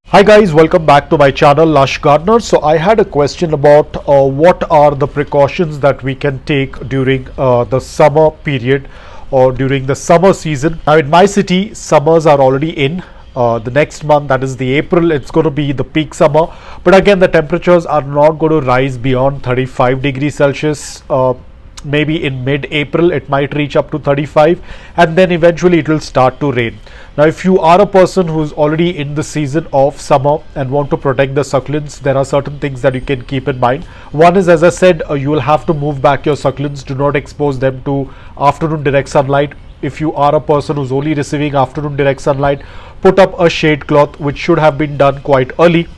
Hi guys, welcome back to my channel Lush Gardener. So I had a question about what are the precautions that we can take during the summer period or during the summer season. Now in my city, summers are already in. The next month, that is the April, it's going to be the peak summer. But again, the temperatures are not going to rise beyond 35 degrees Celsius. Maybe in mid-April it might reach up to 35, and then eventually it will start to rain. Now if you are a person who's already in the season of summer and want to protect the succulents, there are certain things that you can keep in mind. One is, as I said, you will have to move back your succulents. Do not expose them to afternoon direct sunlight. If you are a person who's only receiving afternoon direct sunlight, put up a shade cloth, which should have been done quite early,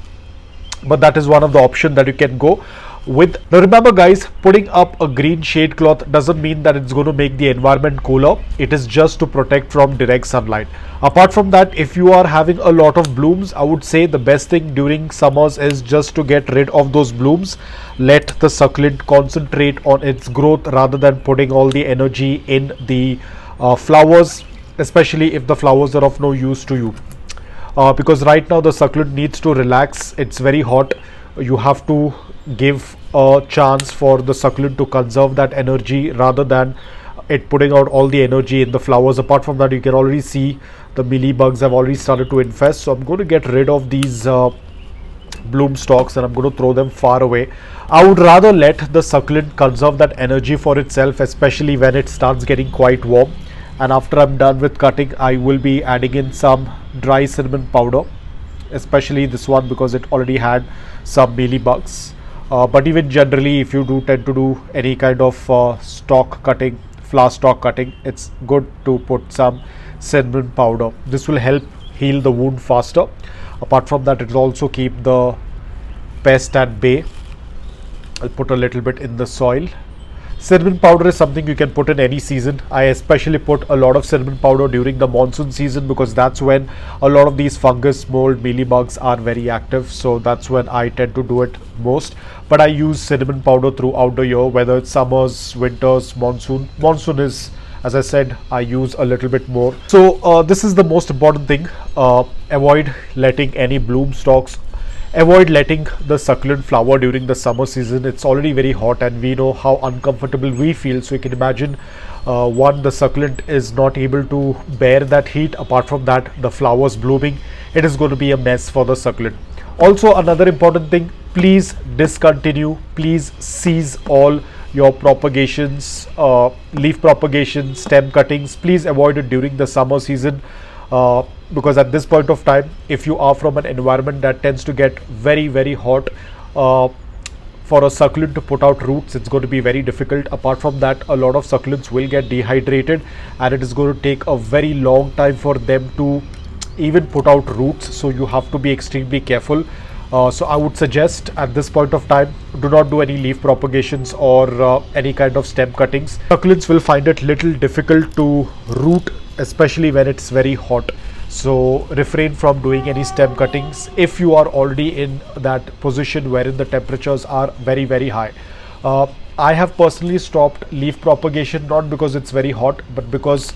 but that is one of the options that you can go with. Now remember guys, putting up a green shade cloth doesn't mean that it's going to make the environment cooler. It is just to protect from direct sunlight. Apart from that, if you are having a lot of blooms, I would say the best thing during summers is just to get rid of those blooms. Let the succulent concentrate on its growth rather than putting all the energy in the flowers, especially if the flowers are of no use to you. Because right now the succulent needs to relax. It's very hot. You have to give a chance for the succulent to conserve that energy rather than it putting out all the energy in the flowers. Apart from that, you can already see the mealybugs have already started to infest. So I'm going to get rid of these bloom stalks and I'm going to throw them far away. I would rather let the succulent conserve that energy for itself, especially when it starts getting quite warm. And after I'm done with cutting, I will be adding in some dry cinnamon powder, especially this one because it already had some mealybugs. But even generally, if you do tend to do any kind of stalk cutting, flower stalk cutting, it's good to put some cinnamon powder. This will help heal the wound faster. Apart from that, it will also keep the pest at bay. I'll put a little bit in the soil. Cinnamon powder is something you can put in any season. I especially put a lot of cinnamon powder during the monsoon season because that's when a lot of these fungus, mold, mealybugs are very active. So that's when I tend to do it most. But I use cinnamon powder throughout the year, whether it's summers, winters, monsoon. Monsoon is, as I said, I use a little bit more. So this is the most important thing. Avoid letting any bloom stalks. Avoid letting the succulent flower during the summer season. It's already very hot and we know how uncomfortable we feel. So you can imagine, one, the succulent is not able to bear that heat. Apart from that, the flowers blooming, it is going to be a mess for the succulent. Also, another important thing, please discontinue, please cease all your propagations, leaf propagation, stem cuttings. Please avoid it during the summer season. Because at this point of time, if you are from an environment that tends to get very hot, for a succulent to put out roots, it's going to be very difficult. Apart from that, a lot of succulents will get dehydrated and it is going to take a very long time for them to even put out roots. So you have to be extremely careful. So I would suggest at this point of time, do not do any leaf propagations or any kind of stem cuttings. Succulents will find it little difficult to root, especially when it's very hot. So refrain from doing any stem cuttings if you are already in that position wherein the temperatures are very high. I have personally stopped leaf propagation, not because it's very hot, but because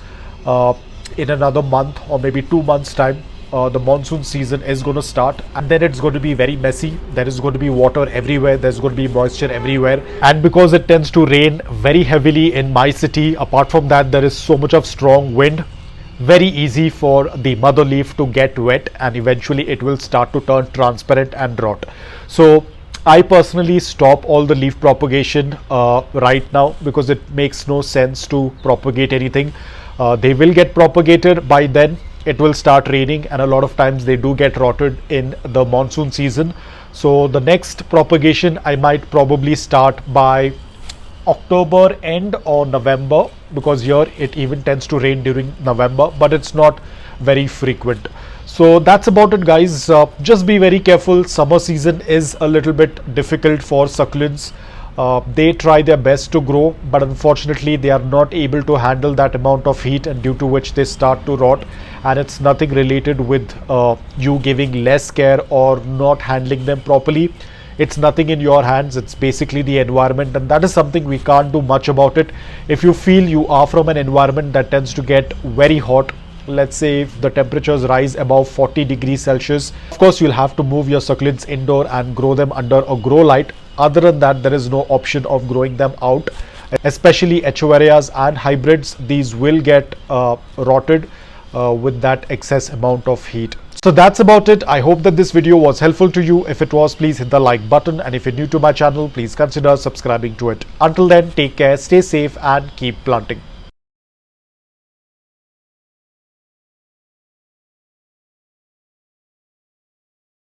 in another month or maybe 2 months time, the monsoon season is going to start and then it's going to be very messy. There is going to be water everywhere, there's going to be moisture everywhere, and because it tends to rain very heavily in my city, apart from that there is so much of strong wind, very easy for the mother leaf to get wet and eventually it will start to turn transparent and rot. So I personally stop all the leaf propagation right now because it makes no sense to propagate anything. They will get propagated, by then it will start raining and a lot of times they do get rotted in the monsoon season. So the next propagation I might probably start by October end or November, because here it even tends to rain during November, but it's not very frequent. So that's about it guys. Just be very careful. Summer season is a little bit difficult for succulents. They try their best to grow, but unfortunately they are not able to handle that amount of heat, and due to which they start to rot. And it's nothing related with you giving less care or not handling them properly. It's nothing in your hands. It's basically the environment, and that is something we can't do much about it. If you feel you are from an environment that tends to get very hot, let's say if the temperatures rise above 40 degrees Celsius, of course you'll have to move your succulents indoor and grow them under a grow light. Other than that, there is no option of growing them out, especially echeverias and hybrids. These will get rotted with that excess amount of heat. So that's about it. I hope that this video was helpful to you. If it was, please hit the like button, and if you're new to my channel, please consider subscribing to it. Until then, take care, stay safe and keep planting.